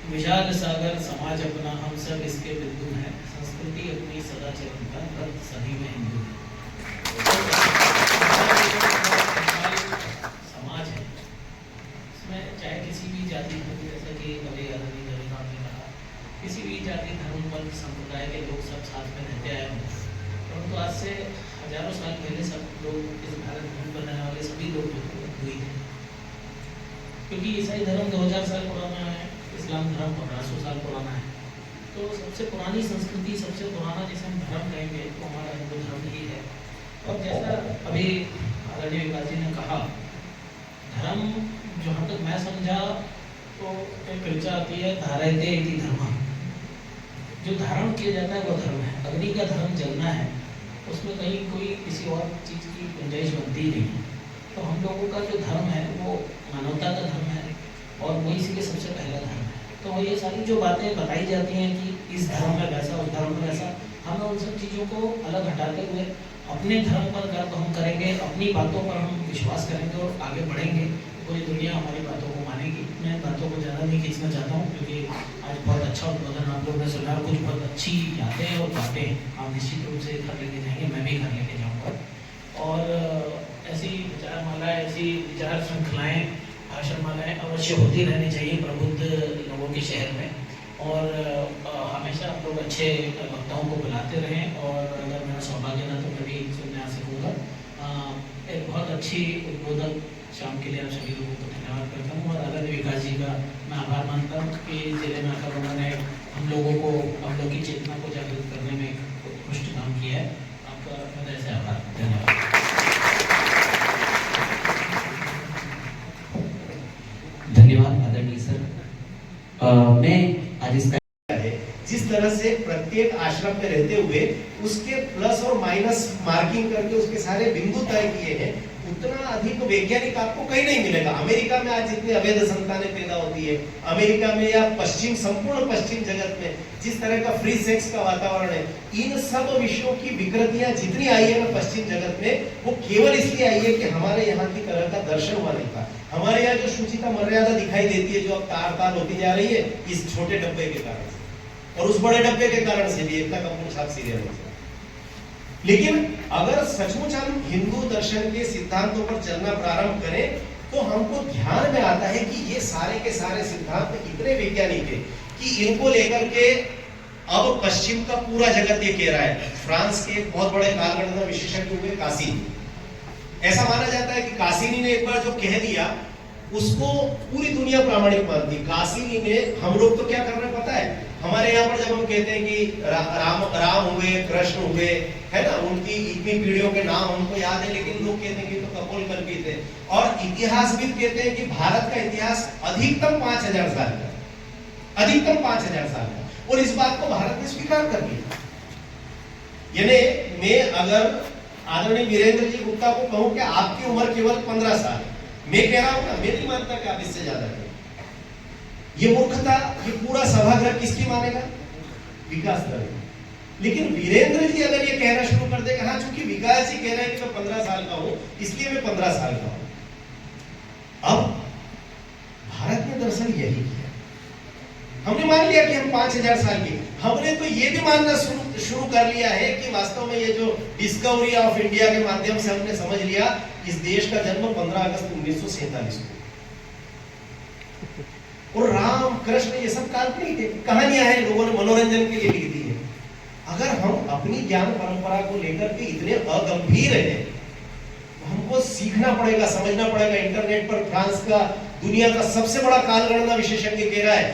विशाल सागर समाज अपना, हम सब इसके बिंदु हैं, संस्कृति अपनी सदा चलता, रक्त सभी में हिंदू है। समाज है, इसमें चाहे किसी भी जाति धर्म, जैसा कि अभी आदरणीय जगन्नाथ ने कहा, किसी भी जाति धर्म वर्ग संप्रदाय के लोग सब साथ में रहते आए होंगे, परंतु आज से हजारों साल पहले सब लोग, इस भारत भूमि बनाने वाले सभी लोग हुए थे, क्योंकि ईसाई धर्म 2000 साल पुराना है, इस्लाम धर्म 1500 साल पुराना है। तो सबसे पुरानी संस्कृति, सबसे पुराना जिसे हम धर्म कहेंगे तो हमारा हिंदू धर्म ही है। और जैसा अभी आदरणीय विकास जी ने कहा, धर्म जहाँ तक मैं समझा तो एक ऋचा आती है, धारयते इति धर्मः, जो धारण किया जाता है वो धर्म है। अग्नि का धर्म जलना है, उसमें कहीं कोई किसी और चीज़ की गुंजाइश बनती नहीं है। तो हम लोगों का जो धर्म है वो मानवता का धर्म है, और वो इसीलिए सबसे पहला धर्म है। तो ये सारी जो बातें बताई जाती हैं कि इस धर्म में वैसा, उस धर्म में वैसा, हमें उन सब चीज़ों को अलग हटाते हुए अपने धर्म पर गर्व हम करेंगे, अपनी बातों पर हम विश्वास करेंगे और आगे बढ़ेंगे, पूरी दुनिया हमारी बातों को मानेगी। मैं बातों को ज़्यादा नहीं खींचना चाहता हूँ, क्योंकि आज बहुत अच्छा उद्बोधन आप लोगों ने सुना, कुछ बहुत अच्छी यादें और बातें आप निश्चित रूप से घर लेके जाएंगे, मैं भी घर लेके जाऊँगा। और ऐसी विचारमाला, ऐसी विचार श्रृंखलाएँ, भाषणमालाएँ अवश्य होती रहनी चाहिए प्रबुद्ध लोगों के शहर में, और हमेशा आप लोग अच्छे वक्ताओं को बुलाते रहें, और अगर मेरा सौभाग्य ना तो मैं भी सुनने आ सकूँगा। एक बहुत अच्छी उद्बोधन शाम के लिए आप सभी लोगों को धन्यवाद करता हूँ, और आदरणीय विकास जी का मैं आभार मानता हूँ कि जिले में आकर उन्होंने हम लोगों को, हम लोग की चेतना को जागृत करने में एक उत्कृष्ट काम किया है। आपका हृदय से आभार, धन्यवाद। धन्यवाद आदरणीय सर। मैं आज इसका जिस तरह से प्रत्येक आश्रम में रहते हुए उसके प्लस और माइनस मार्किंग करके उसके सारे बिंदु तय किए हैं, उतना अधिक वैज्ञानिक आपको कहीं नहीं मिलेगा। अमेरिका में आज जितनी अवैध संतानें पैदा होती है, अमेरिका में या पश्चिम, संपूर्ण पश्चिम जगत में जिस तरह का फ्री सेक्स का वातावरण है, इन सब विषयों की विकृतियां जितनी आई है ना पश्चिम जगत में, वो केवल इसलिए आई है कि हमारे यहाँ की तरह का दर्शन हुआ नहीं था। हमारे यहाँ जो शुचिता मर्यादा दिखाई देती है, जो अब तार होती जा रही है, इस छोटे डब्बे के कारण से, और उस बड़े डब्बे के कारण से भी, एकता कपूर साहब सीरियल में। लेकिन अगर सचमुच हम हिंदू दर्शन के सिद्धांतों पर चलना प्रारंभ करें तो हमको ध्यान में आता है कि ये सारे के सारे सिद्धांत इतने वैज्ञानिक है कि इनको लेकर के अब पश्चिम का पूरा जगत ये कह रहा है। फ्रांस के एक बहुत बड़े कालगणना विशेषज्ञ हुए कासिनी, ऐसा माना जाता है कि कासिनी ने एक बार जो कह दिया उसको पूरी दुनिया प्रामाणिक मानती। कासिनी ने, हम लोग तो क्या कर रहे हैं पता है, हमारे यहाँ पर जब हम कहते हैं कि राम हुए, कृष्ण हुए, है ना, उनकी इतनी पीढ़ियों के नाम हमको याद है, लेकिन लोग कहते हैं कि तो कपोल कल्पित है। और इतिहासविद कहते हैं कि भारत का इतिहास अधिकतम 5000 साल का, अधिकतम 5000 साल का, और इस बात को भारत ने स्वीकार कर लिया। यानी मैं अगर आदरणीय वीरेंद्र जी गुप्ता को कहूं कि आपकी उम्र केवल 15 साल है, मैं कह रहा हूं ना, मैं नहीं मानता कि आप इससे ज्यादा करें। ये मूर्खता, ये पूरा सभागृह किसकी मानेगा? विकास करेगा। लेकिन वीरेंद्र जी अगर ये कहना शुरू कर देगा, हाँ चूंकि विकास जी कह रहे हैं कि मैं 15 साल का हूं इसलिए मैं 15 साल का हूं। अब भारत ने दरअसल यही किया, हमने मान लिया कि हम 5000 साल के, हमने तो ये भी मानना शुरू कर लिया है कि वास्तव में ये जो डिस्कवरी ऑफ इंडिया के माध्यम से हमने समझ लिया इस देश का जन्म 15 अगस्त 1947 को, और राम कृष्ण ये सब काल्पनिक कहानियां हैं, लोगों ने मनोरंजन के लिए लिख दी है। अगर हम अपनी ज्ञान परंपरा को लेकर के इतने अगंभीर हैं तो हमको सीखना पड़ेगा, समझना पड़ेगा। इंटरनेट पर फ्रांस का, दुनिया का सबसे बड़ा कालगणना विशेषज्ञ कह रहा है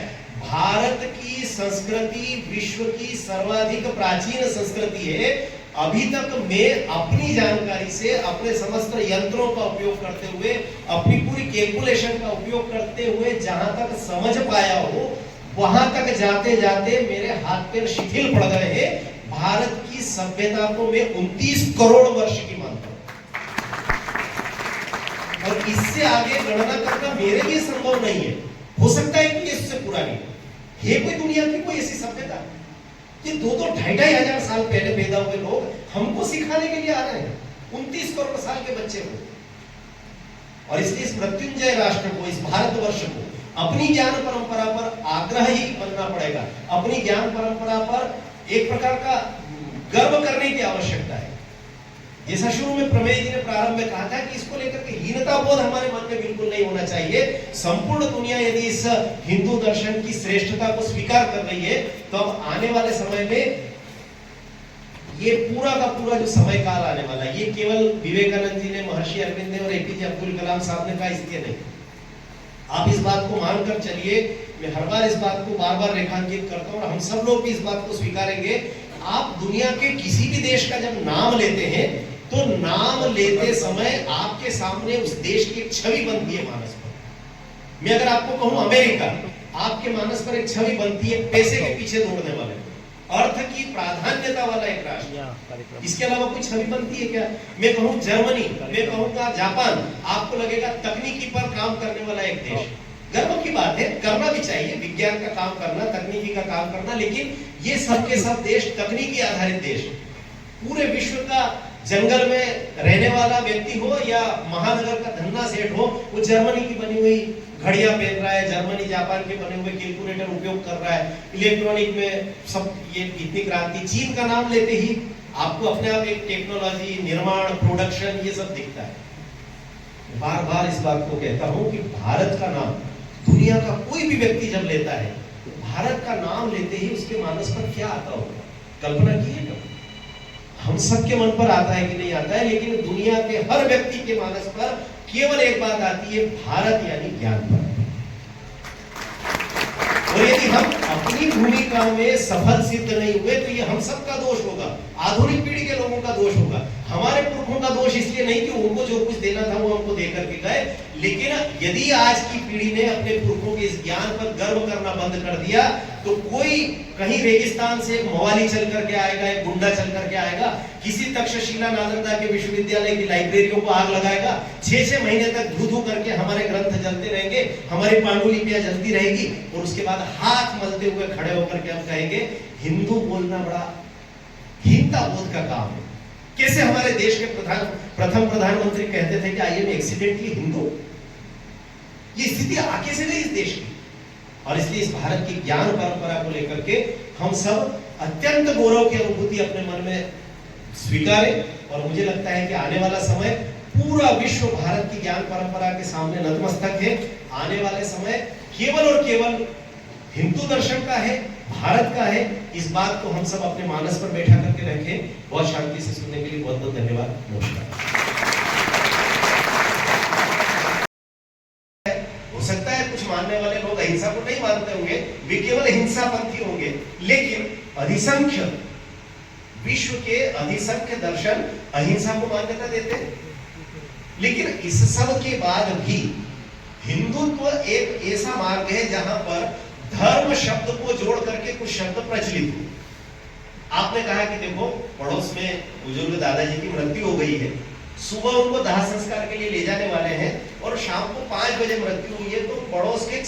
भारत की संस्कृति विश्व की सर्वाधिक प्राचीन संस्कृति है। अभी तक मैं अपनी जानकारी से, अपने समस्त यंत्रों का उपयोग करते हुए, अपनी पूरी कैलकुलेशन का उपयोग करते हुए जहां तक समझ पाया हो, वहां तक जाते जाते मेरे हाथ पैर शिथिल पड़ गए हैं। भारत की सभ्यता को मैं 29 करोड़ वर्ष की मानता हूं, और इससे आगे गणना करना मेरे लिए संभव नहीं है। हो सकता है कि इससे पुरानी है कोई दुनिया की कोई ऐसी सभ्यता, ये 2-2-2.5 हजार साल पहले पैदा हुए लोग हमको सिखाने के लिए आ रहे हैं 29 करोड़ साल के बच्चे को। और इसलिए इस मृत्युंजय राष्ट्र को, इस भारतवर्ष को अपनी ज्ञान परंपरा पर आग्रही बनना पड़ेगा। अपनी ज्ञान परंपरा पर एक प्रकार का गर्व करने की आवश्यकता है। जैसा शुरू में प्रमेय जी ने प्रारंभ में कहा था कि इसको लेकर के हीनता बोध हमारे मन में बिल्कुल नहीं होना चाहिए। संपूर्ण दुनिया यदि इस हिंदू दर्शन की श्रेष्ठता को स्वीकार कर रही है, तो अब आने वाले समय में ये पूरा का पूरा जो समय काल आने वाला है, ये केवल विवेकानंद जी ने, महर्षि अरविंद ने और एपीजे अब्दुल कलाम साहब ने कहा, इसलिए नहीं। आप इस बात को मानकर चलिए। मैं हर बार इस बात को बार बार रेखांकित करता हूं और हम सब लोग भी इस बात को स्वीकारेंगे। आप दुनिया के किसी भी देश का जब नाम लेते हैं, तो नाम लेते समय आपके सामने उस देश की एक छवि बनती है मानस पर। मैं अगर आपको कहूं अमेरिका, आपके मानस पर एक छवि बनती है पैसे के पीछे दौड़ने वाले, अर्थ की प्राधान्यता वाला एक राष्ट्र। इसके अलावा कोई छवि बनती है क्या? मैं कहूं जर्मनी, मैं कहूंगा जापान, आपको लगेगा तकनीकी पर काम करने वाला एक देश। गर्व की बात है, करना भी चाहिए, विज्ञान का काम करना, तकनीकी का काम करना, लेकिन ये सब के सब देश तकनीकी आधारित देश। पूरे विश्व का जंगल में रहने वाला व्यक्ति हो या महानगर का धन्ना सेठ हो, वो जर्मनी की बनी हुई घड़ियां पहन रहा है, जर्मनी जापान के बने हुए कैलकुलेटर उपयोग कर रहा है, इलेक्ट्रॉनिक में सब ये इतनी क्रांति। चीन का नाम लेते ही आपको अपने आप एक टेक्नोलॉजी, निर्माण, प्रोडक्शन, ये सब दिखता है। बार बार इस बात को कहता हूं कि भारत का नाम दुनिया का कोई भी व्यक्ति जब लेता है, तो भारत का नाम लेते ही उसके मानस पर क्या आता होगा? कल्पना कीजिए। हम सबके मन पर आता है कि नहीं आता है, लेकिन दुनिया के हर व्यक्ति के मानस पर केवल एक बात आती है, भारत यानी ज्ञान पर। और यदि हम अपनी भूमिका में सफल सिद्ध नहीं हुए, तो ये हम सबका दोष होगा, आधुनिक पीढ़ी के लोगों का दोष होगा। हमारे पुरखों का दोष इसलिए नहीं कि उनको जो कुछ देना था वो हमको देकर के गए, लेकिन यदि आज की पीढ़ी ने अपने पुरखों के इस ज्ञान पर गर्व करना बंद कर दिया, तो कोई कहीं रेगिस्तान से एक मवाली चल करके आएगा, एक गुंडा चल करके आएगा, किसी तक्षशिला नालंदा के विश्वविद्यालय की लाइब्रेरियों को आग लगाएगा, 6-6 महीने तक धू-धू करके हमारे ग्रंथ जलते रहेंगे, हमारी पांडुलिपियां जलती रहेगी, और उसके बाद हाथ मलते हुए खड़े होकर के हम कहेंगे हिंदू बोलना बड़ा हीनता बोध का काम है। कैसे हमारे देश के प्रथम प्रधानमंत्री कहते थे कि आई एम एक्सीडेंटली हिंदू। ये स्थिति आगे से नहीं इस देश की, और इसलिए इस भारत की ज्ञान परंपरा को लेकर के हम सब अत्यंत गौरव की अनुभूति अपने मन में स्वीकारें। और मुझे लगता है कि आने वाला समय पूरा विश्व भारत की ज्ञान परंपरा के सामने नतमस्तक है। आने वाले समय केवल और केवल हिंदू दर्शन का है, भारत का है। इस बात को हम सब अपने मानस पर बैठा करके रखें। बहुत शांति से सुनने के लिए बहुत बहुत धन्यवाद। नमस्कार। हो सकता है कुछ मानने वाले लोग अहिंसा को नहीं मानते होंगे, वे केवल हिंसापंथी होंगे, लेकिन अधिसंख्य विश्व के अधिसंख्य दर्शन अहिंसा को मान्यता देते हैं। लेकिन इस सब के बाद भी हिंदुत्व एक ऐसा मार्ग है जहां पर धर्म शब्द को जोड़ करके कुछ शब्द प्रचलित हो। आपने कहा कि देखो पड़ोस में बुजुर्ग दादाजी की मृत्यु हो गई है, सुबह उनको दाह संस्कार के लिए ले जाने वाले हैं और शाम को 5 बजे मृत्यु हुई है, तो पड़ोस के